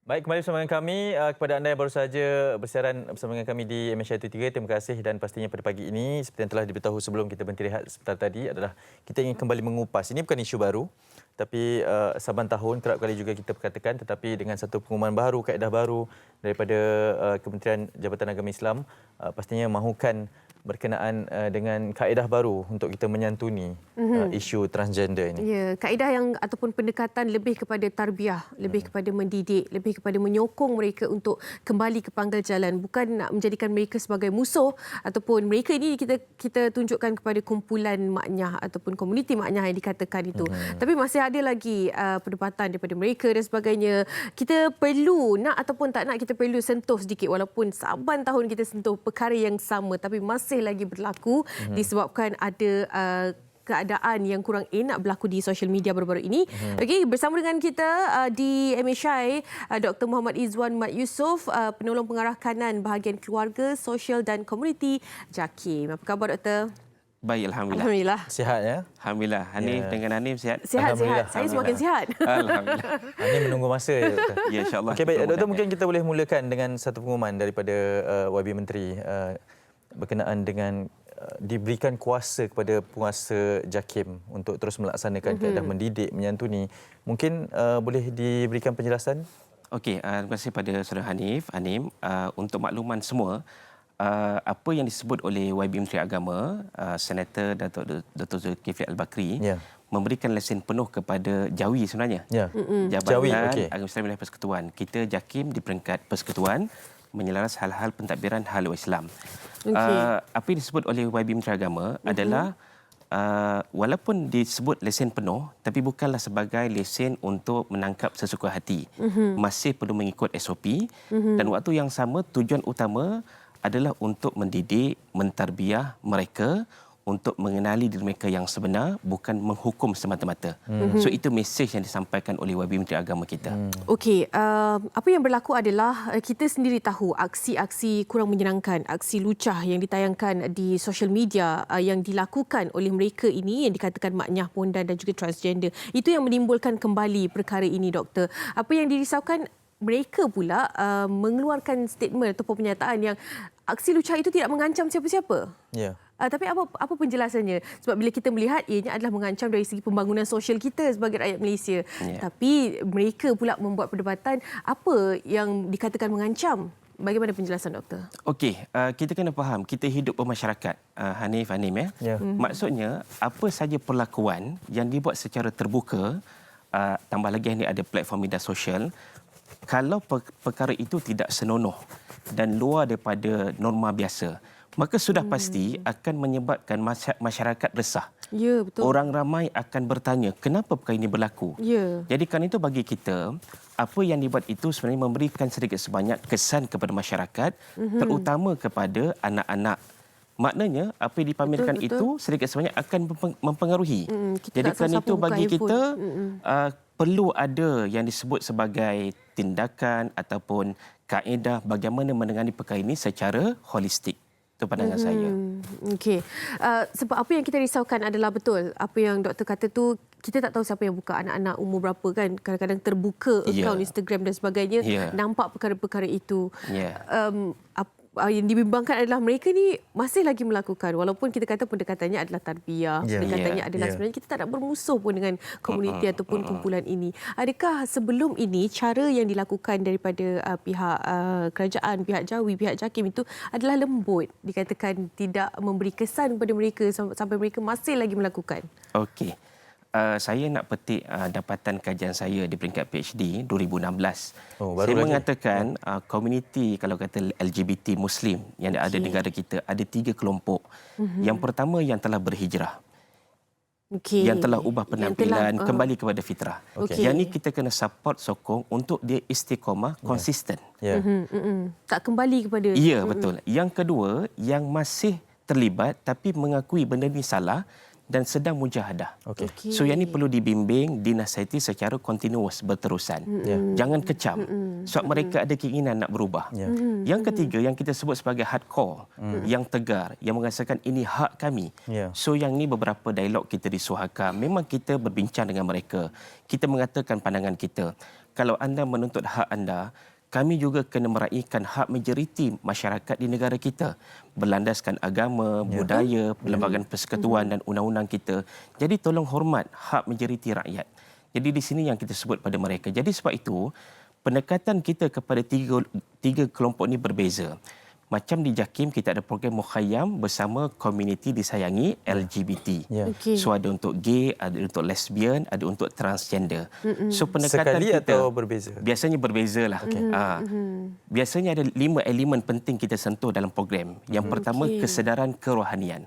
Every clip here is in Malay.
Baik, kembali bersama dengan kami. Kepada anda yang baru saja bersiaran bersama dengan kami di MSI TV3, terima kasih dan pastinya pada pagi ini, seperti yang telah diberitahu sebelum kita berhenti rehat sebentar tadi, adalah kita ingin kembali mengupas. Ini bukan isu baru, tapi saban tahun kerap kali juga kita perkatakan, tetapi dengan satu pengumuman baru, kaedah baru daripada Kementerian Jabatan Agama Islam, pastinya mahukan berkenaan dengan kaedah baru untuk kita menyantuni isu transgender ini. Ya, kaedah yang ataupun pendekatan lebih kepada tarbiyah, lebih kepada mendidik, lebih kepada menyokong mereka untuk kembali ke pangkal jalan, bukan nak menjadikan mereka sebagai musuh ataupun mereka ini kita tunjukkan kepada kumpulan maknyah ataupun komuniti maknyah yang dikatakan itu. Tapi masih ada lagi perdebatan daripada mereka dan sebagainya. Kita perlu nak ataupun tak nak, kita perlu sentuh sedikit walaupun saban tahun kita sentuh perkara yang sama tapi masih lagi berlaku disebabkan ada keadaan yang kurang enak berlaku di sosial media baru-baru ini. Okey, bersama dengan kita di MHI, Dr. Muhammad Izwan Mat Yusof, penolong pengarah kanan bahagian keluarga, sosial dan komuniti JAKIM. Apa khabar, Doktor? Baik, Alhamdulillah. Alhamdulillah. Sihat ya? Alhamdulillah. Hanif dengan Hanif sihat? Sihat. Saya semakin sihat. Alhamdulillah. Ini menunggu masa ya, Doktor. Ya, insyaAllah. Okey, baik. Doktor, mungkin kita boleh mulakan dengan satu pengumuman daripada YB Menteri berkenaan dengan diberikan kuasa kepada penguasa JAKIM untuk terus melaksanakan kaedah mendidik, menyantuni. Mungkin boleh diberikan penjelasan? Okey, terima kasih pada Saudara Hanif. Untuk makluman semua, apa yang disebut oleh YB Menteri Agama, Senator Dato' Zulkifli Al-Bakri, memberikan lesen penuh kepada JAWI sebenarnya. Jabatan JAWI, okey. Agama Islam Wilayah Persekutuan. Kita JAKIM di peringkat Persekutuan menyelaras hal-hal pentadbiran haluan Islam. Apa yang disebut oleh YB Menteri Agama adalah walaupun disebut lesen penuh, tapi bukanlah sebagai lesen untuk menangkap sesuka hati. Masih perlu mengikut SOP dan waktu yang sama tujuan utama adalah untuk mendidik, mentarbiah mereka untuk mengenali diri mereka yang sebenar, bukan menghukum semata-mata. So itu mesej yang disampaikan oleh YB Menteri Agama kita. Okey, apa yang berlaku adalah kita sendiri tahu aksi-aksi kurang menyenangkan, aksi lucah yang ditayangkan di sosial media yang dilakukan oleh mereka ini yang dikatakan maknyah, pondan dan juga transgender. Itu yang menimbulkan kembali perkara ini, Doktor. Apa yang dirisaukan, mereka pula mengeluarkan statement ataupun pernyataan yang aksi lucah itu tidak mengancam siapa-siapa. Ya. Tapi apa penjelasannya? Sebab bila kita melihat ianya adalah mengancam dari segi pembangunan sosial kita sebagai rakyat Malaysia. Tapi mereka pula membuat perdebatan apa yang dikatakan mengancam. Bagaimana penjelasan, Doktor? Okey, kita kena faham, kita hidup bermasyarakat, Hanif ya. Maksudnya, apa saja perlakuan yang dibuat secara terbuka, tambah lagi ini ada platform media sosial, kalau perkara itu tidak senonoh dan luar daripada norma biasa, maka sudah pasti akan menyebabkan masyarakat resah. Ya, betul. Orang ramai akan bertanya, kenapa perkara ini berlaku? Ya. Jadi kerana itu bagi kita, apa yang dibuat itu sebenarnya memberikan sedikit sebanyak kesan kepada masyarakat, terutama kepada anak-anak. Maknanya, apa yang dipamerkan itu sedikit sebanyak akan mempengaruhi. Jadi kerana itu bagi kita, perlu ada yang disebut sebagai tindakan ataupun kaedah bagaimana menangani perkara ini secara holistik. Itu pandangan saya. Okey. Sebab apa yang kita risaukan adalah betul. Apa yang doktor kata tu, kita tak tahu siapa yang buka, anak-anak umur berapa kan. Kadang-kadang terbuka akaun Instagram dan sebagainya. Nampak perkara-perkara itu. Yang dibimbangkan adalah mereka ni masih lagi melakukan. Walaupun kita kata pendekatannya adalah tarbiyah. Pendekatannya adalah sebenarnya kita tak nak bermusuh pun dengan komuniti ataupun kumpulan ini. Adakah sebelum ini cara yang dilakukan daripada pihak kerajaan, pihak JAWI, pihak JAKIM itu adalah lembut? Dikatakan tidak memberi kesan kepada mereka sampai mereka masih lagi melakukan. Okey. Saya nak petik dapatan kajian saya di peringkat PhD 2016. Saya mengatakan komuniti kalau kata LGBT Muslim yang ada di negara kita ada 3 kelompok. Yang pertama yang telah berhijrah. Yang telah ubah penampilan kembali kepada fitrah. Yang ini kita kena support, sokong untuk dia istiqamah, konsisten. Tak kembali kepada... Ya, betul. Yang kedua, yang masih terlibat tapi mengakui benda ini salah dan sedang mujahadah. Okey. So yang ni perlu dibimbing, dinasihati secara kontinus, berterusan. Jangan kecam. Sebab mereka ada keinginan nak berubah. Yang ketiga yang kita sebut sebagai hardcore, yang tegar, yang merasakan ini hak kami. So yang ni beberapa dialog kita di Suhaka, memang kita berbincang dengan mereka. Kita mengatakan pandangan kita. Kalau anda menuntut hak anda, kami juga kena meraihkan hak majoriti masyarakat di negara kita berlandaskan agama, budaya, perlembagaan persekutuan dan undang-undang kita. Jadi tolong hormat hak majoriti rakyat. Jadi di sini yang kita sebut pada mereka. Jadi sebab itu pendekatan kita kepada tiga kelompok ini berbeza. Macam di JAKIM kita ada program Mukhayyam bersama komuniti disayangi LGBT. So ada untuk gay, ada untuk lesbian, ada untuk transgender. So pendekatan sekali kita atau berbeza? biasanya berbezalah. Biasanya ada 5 elemen penting kita sentuh dalam program. Yang pertama kesedaran kerohanian.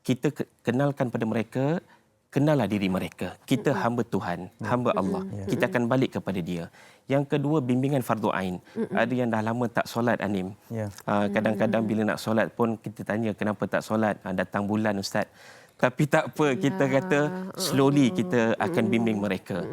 Kita kenalkan pada mereka, kenallah diri mereka. Kita hamba Tuhan, hamba Allah. Kita akan balik kepada Dia. Yang kedua, bimbingan fardu ain. Ada yang dah lama tak solat, Anim. Kadang-kadang bila nak solat pun kita tanya kenapa tak solat. Datang bulan, Ustaz. Tapi tak apa, kita kata slowly kita akan bimbing mereka.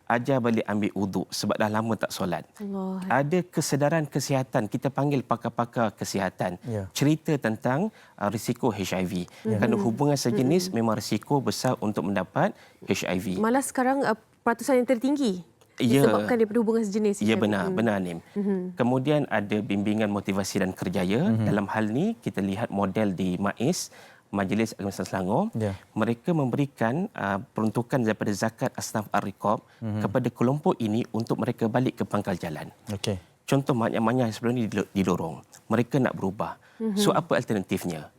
Ajar balik ambil uduk sebab dah lama tak solat. Ada kesedaran kesihatan, kita panggil pakar-pakar kesihatan. Cerita tentang risiko HIV. Kerana hubungan sejenis memang risiko besar untuk mendapat HIV. Malah sekarang peratusan yang tertinggi disebabkan daripada hubungan sejenis. Ya, benar Nim. Kemudian ada bimbingan motivasi dan kerjaya. Dalam hal ni kita lihat model di MAIS, Majlis Agama Islam Selangor, mereka memberikan peruntukan daripada zakat asnaf ar-riqab kepada kelompok ini untuk mereka balik ke pangkal jalan. Contoh banyak-banyak sebelum ini didorong. Mereka nak berubah. So apa alternatifnya?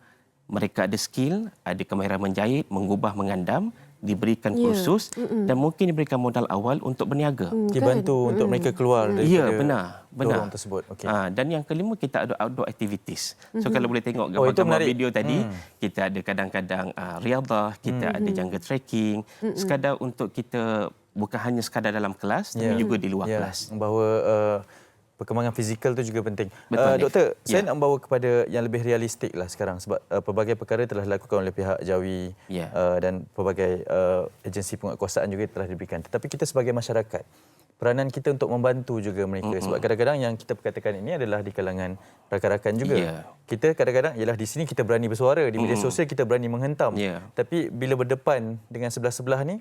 Mereka ada skill, ada kemahiran menjahit, mengubah, mengandam, diberikan kursus dan mungkin diberikan modal awal untuk berniaga. Dibantu untuk mereka keluar daripada benar. lorong tersebut. Dan yang kelima kita ada outdoor activities. So kalau boleh tengok gambar-gambar video tadi, kita ada kadang-kadang riadah, kita ada jungle trekking, sekadar untuk kita bukan hanya sekadar dalam kelas tapi juga di luar kelas. Bahawa perkembangan fizikal itu juga penting. Betul, Doktor, saya nak membawa kepada yang lebih realistik lah sekarang sebab pelbagai perkara telah dilakukan oleh pihak Jawi dan pelbagai agensi penguatkuasaan juga telah diberikan. Tetapi kita sebagai masyarakat, peranan kita untuk membantu juga mereka sebab kadang-kadang yang kita perkatakan ini adalah di kalangan rakan-rakan juga. Kita kadang-kadang ialah di sini kita berani bersuara, di media sosial kita berani menghentam. Tapi bila berdepan dengan sebelah-sebelah ni,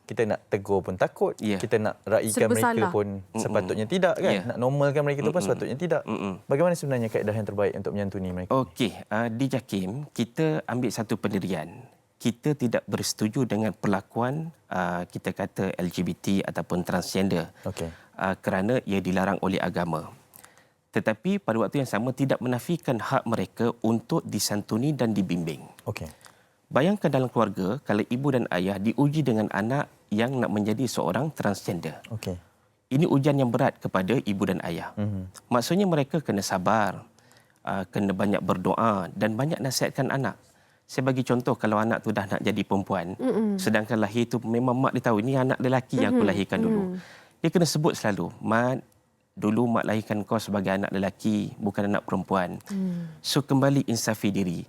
kita nak tegur pun takut, kita nak raikan mereka pun sepatutnya tidak kan, nak normalkan mereka itu pun sepatutnya tidak. Bagaimana sebenarnya kaedah yang terbaik untuk menyantuni mereka? Okey, di JAKIM kita ambil satu pendirian. Kita tidak bersetuju dengan perlakuan kita kata LGBT ataupun transgender kerana ia dilarang oleh agama. Tetapi pada waktu yang sama tidak menafikan hak mereka untuk disantuni dan dibimbing. Bayangkan dalam keluarga kalau ibu dan ayah diuji dengan anak yang nak menjadi seorang transgender. Ini ujian yang berat kepada ibu dan ayah. Maksudnya mereka kena sabar, kena banyak berdoa dan banyak nasihatkan anak. Saya bagi contoh kalau anak tu dah nak jadi perempuan, sedangkan lahir tu memang mak dia tahu ini anak lelaki yang aku lahirkan dulu. Dia kena sebut selalu, "Mat, dulu mak lahirkan kau sebagai anak lelaki, bukan anak perempuan." So kembali insafi diri.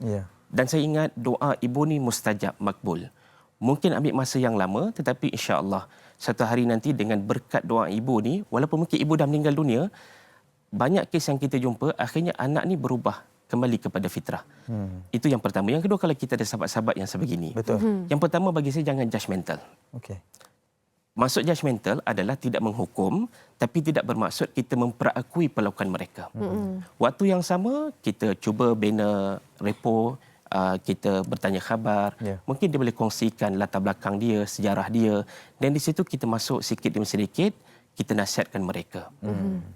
Dan saya ingat doa ibu ni mustajab, makbul. Mungkin ambil masa yang lama tetapi insya-Allah satu hari nanti dengan berkat doa ibu ni, walaupun mungkin ibu dah meninggal dunia, banyak kes yang kita jumpa akhirnya anak ni berubah kembali kepada fitrah. Itu yang pertama. Yang kedua, kalau kita ada sahabat-sahabat yang sebegini. Yang pertama bagi saya jangan judgemental. Maksud judgemental adalah tidak menghukum tapi tidak bermaksud kita memperakui perlakuan mereka. Waktu yang sama kita cuba bina repo, kita bertanya khabar, mungkin dia boleh kongsikan latar belakang dia, sejarah dia, dan di situ kita masuk sikit demi sedikit, kita nasihatkan mereka.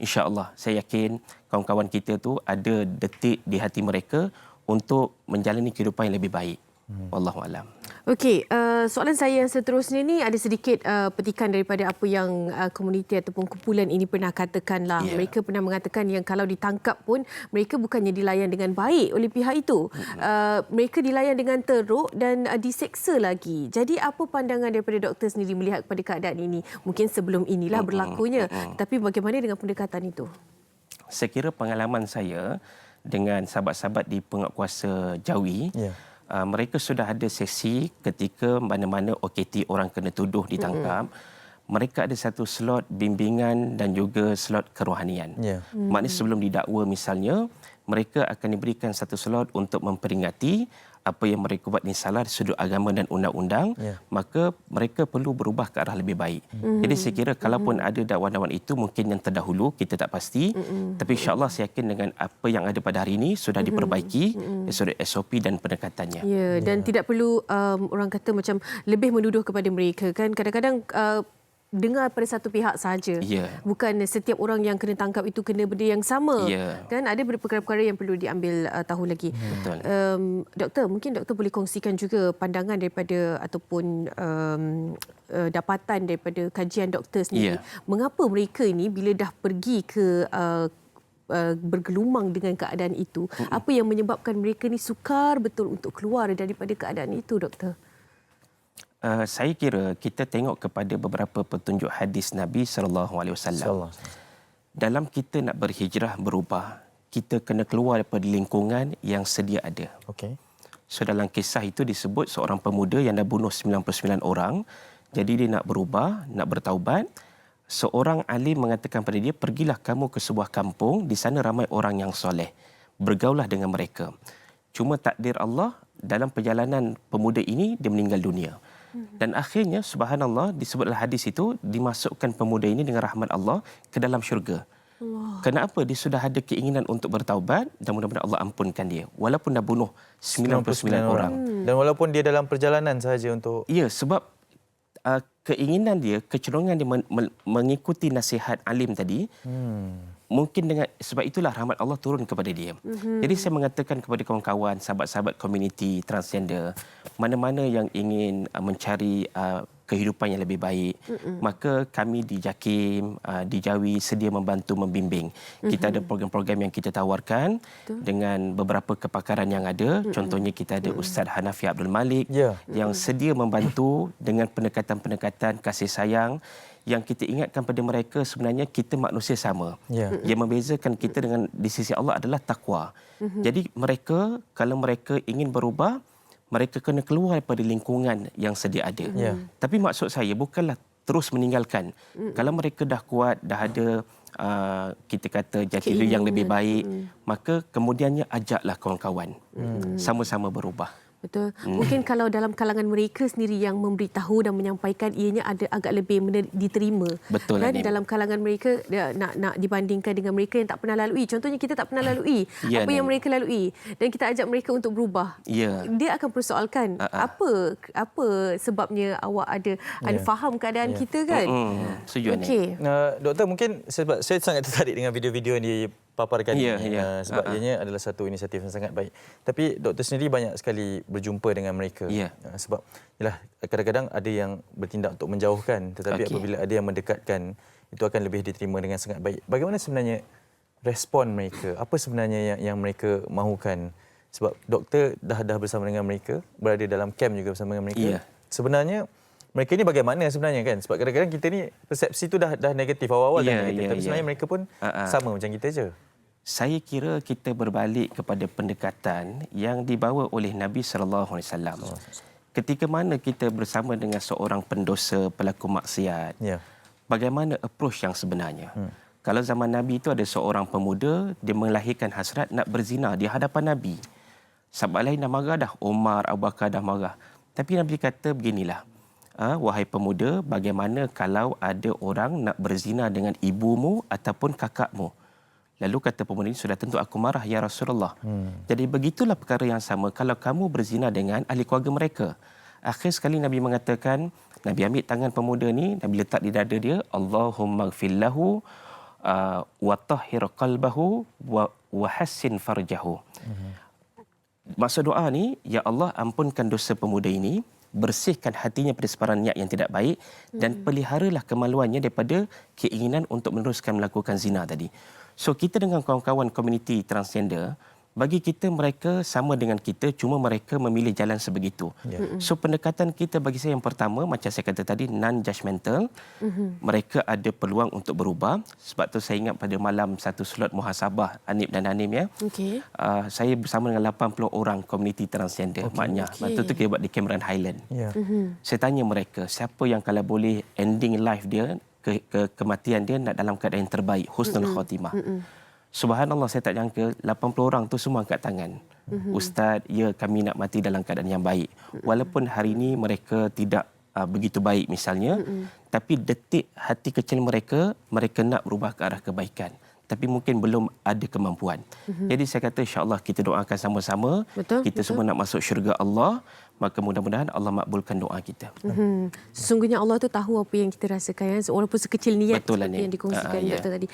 InsyaAllah, saya yakin kawan-kawan kita tu ada detik di hati mereka untuk menjalani kehidupan yang lebih baik. Wallahualam. Okey, soalan saya yang seterusnya ni ada sedikit petikan daripada apa yang komuniti ataupun kumpulan ini pernah katakanlah. Mereka pernah mengatakan yang kalau ditangkap pun mereka bukannya dilayan dengan baik oleh pihak itu. Mereka dilayan dengan teruk dan diseksa lagi. Jadi apa pandangan daripada doktor sendiri melihat kepada keadaan ini? Mungkin sebelum inilah berlakunya. Tapi bagaimana dengan pendekatan itu? Saya kira pengalaman saya dengan sahabat-sahabat di penguatkuasa Jawi, mereka sudah ada sesi ketika mana-mana OKT orang kena tuduh ditangkap. Mereka ada satu slot bimbingan dan juga slot kerohanian. Maknanya sebelum didakwa misalnya, mereka akan diberikan satu slot untuk memperingati apa yang mereka buat ni salah dari sudut agama dan undang-undang, maka mereka perlu berubah ke arah lebih baik. Jadi saya kira kalaupun ada dakwan-dakwan itu mungkin yang terdahulu, kita tak pasti. Tapi insya-Allah saya yakin dengan apa yang ada pada hari ini sudah diperbaiki dari sudut SOP dan pendekatannya. Ya, dan tidak perlu orang kata macam lebih menuduh kepada mereka kan. Kadang-kadang dengar pada satu pihak saja. Bukan setiap orang yang kena tangkap itu kena benda yang sama. Kan ada perkara-perkara yang perlu diambil tahu lagi. Betul. Doktor, mungkin doktor boleh kongsikan juga pandangan daripada ataupun dapatan daripada kajian doktor sendiri. Mengapa mereka ini bila dah pergi ke bergelumang dengan keadaan itu, apa yang menyebabkan mereka ni sukar betul untuk keluar daripada keadaan itu, doktor? Saya kira kita tengok kepada beberapa petunjuk hadis Nabi SAW. Dalam kita nak berhijrah, berubah, kita kena keluar daripada lingkungan yang sedia ada. So dalam kisah itu disebut seorang pemuda yang dah bunuh 99 orang. Jadi dia nak berubah, nak bertaubat. Seorang alim mengatakan pada dia, pergilah kamu ke sebuah kampung, di sana ramai orang yang soleh. Bergaulah dengan mereka. Cuma takdir Allah, dalam perjalanan pemuda ini, dia meninggal dunia. Dan akhirnya, subhanallah, disebutlah hadis itu, dimasukkan pemuda ini dengan rahmat Allah ke dalam syurga. Kenapa? Dia sudah ada keinginan untuk bertaubat dan mudah-mudahan Allah ampunkan dia. Walaupun dah bunuh 99 orang. Dan walaupun dia dalam perjalanan sahaja untuk... Ya, sebab keinginan dia, kecenderungan dia mengikuti nasihat alim tadi, mungkin dengan sebab itulah rahmat Allah turun kepada dia. Jadi saya mengatakan kepada kawan-kawan, sahabat-sahabat komuniti transgender, mana-mana yang ingin mencari kehidupan yang lebih baik, maka kami di JAKIM, di Jawi sedia membantu membimbing. Kita ada program-program yang kita tawarkan dengan beberapa kepakaran yang ada. Contohnya kita ada Ustaz Hanafi Abdul Malik yang sedia membantu dengan pendekatan-pendekatan kasih sayang, yang kita ingatkan pada mereka sebenarnya kita manusia sama. Yang membezakan kita dengan di sisi Allah adalah takwa. Jadi mereka, kalau mereka ingin berubah, mereka kena keluar daripada lingkungan yang sedia ada. Tapi maksud saya bukanlah terus meninggalkan. Kalau mereka dah kuat, dah ada kita kata jati diri yang lebih baik, maka kemudiannya ajaklah kawan-kawan sama-sama berubah. Betul. Mungkin kalau dalam kalangan mereka sendiri yang memberitahu dan menyampaikan, ianya ada agak lebih diterima. Betul. Kan dalam kalangan mereka nak dibandingkan dengan mereka yang tak pernah lalui. Contohnya kita tak pernah lalui apa yang mereka lalui dan kita ajak mereka untuk berubah. Dia akan persoalkan apa sebabnya awak ada faham keadaan kita kan. Setuju. Doktor, mungkin sebab saya sangat tertarik dengan video-video yang dipaparkan ini. Sebab ianya adalah satu inisiatif yang sangat baik. Tapi doktor sendiri banyak sekali berjumpa dengan mereka. Sebab yalah, kadang-kadang ada yang bertindak untuk menjauhkan, tetapi apabila ada yang mendekatkan, itu akan lebih diterima dengan sangat baik. Bagaimana sebenarnya respon mereka? Apa sebenarnya yang mereka mahukan? Sebab doktor dah bersama dengan mereka, berada dalam camp juga bersama dengan mereka. Sebenarnya mereka ni bagaimana sebenarnya kan? Sebab kadang-kadang kita ni persepsi tu dah negatif awal-awal dah negatif. Tapi sebenarnya mereka pun sama macam kita je. Saya kira kita berbalik kepada pendekatan yang dibawa oleh Nabi SAW. Ketika mana kita bersama dengan seorang pendosa, pelaku maksiat, bagaimana approach yang sebenarnya? Kalau zaman Nabi itu ada seorang pemuda, dia melahirkan hasrat nak berzina di hadapan Nabi. Sahabat lain dah marah dah, Umar, Abu Bakar dah marah. Tapi Nabi kata beginilah, wahai pemuda, bagaimana kalau ada orang nak berzina dengan ibumu ataupun kakakmu? Lalu kata pemuda ini, sudah tentu aku marah ya Rasulullah. Jadi begitulah perkara yang sama kalau kamu berzina dengan ahli keluarga mereka. Akhir sekali Nabi mengatakan, Nabi ambil tangan pemuda ni, Nabi letak di dada dia, Allahumma gfirlahu wa tahhir qalbahu wa hassin farjahu. Maksud doa ni, ya Allah ampunkan dosa pemuda ini, bersihkan hatinya pada sebarang niat yang tidak baik dan peliharalah kemaluannya daripada keinginan untuk meneruskan melakukan zina tadi. So kita dengan kawan-kawan komuniti transgender, bagi kita mereka sama dengan kita, cuma mereka memilih jalan sebegitu. So pendekatan kita bagi saya yang pertama, macam saya kata tadi, non-judgmental. Mereka ada peluang untuk berubah. Sebab tu saya ingat pada malam satu slot muhasabah Anip dan Anim ya. Okey. Saya bersama dengan 80 orang komuniti transgender maknya. Waktu tu kita buat di Cameron Highland. Ya. Saya tanya mereka, siapa yang kalau boleh ending life dia, kematian dia nak dalam keadaan yang terbaik, husnul khatimah. Subhanallah, saya tak jangka 80 orang tu semua angkat tangan. Ustaz, ya kami nak mati dalam keadaan yang baik. Walaupun hari ini mereka tidak begitu baik misalnya, tapi detik hati kecil mereka, mereka nak berubah ke arah kebaikan. Tapi mungkin belum ada kemampuan. Jadi saya kata insya-Allah kita doakan sama-sama. Kita semua nak masuk syurga Allah. Maka mudah-mudahan Allah makbulkan doa kita. Sesungguhnya Allah tu tahu apa yang kita rasakan, walaupun sekecil niat Betul lah, yang dikongsikan doktor tadi.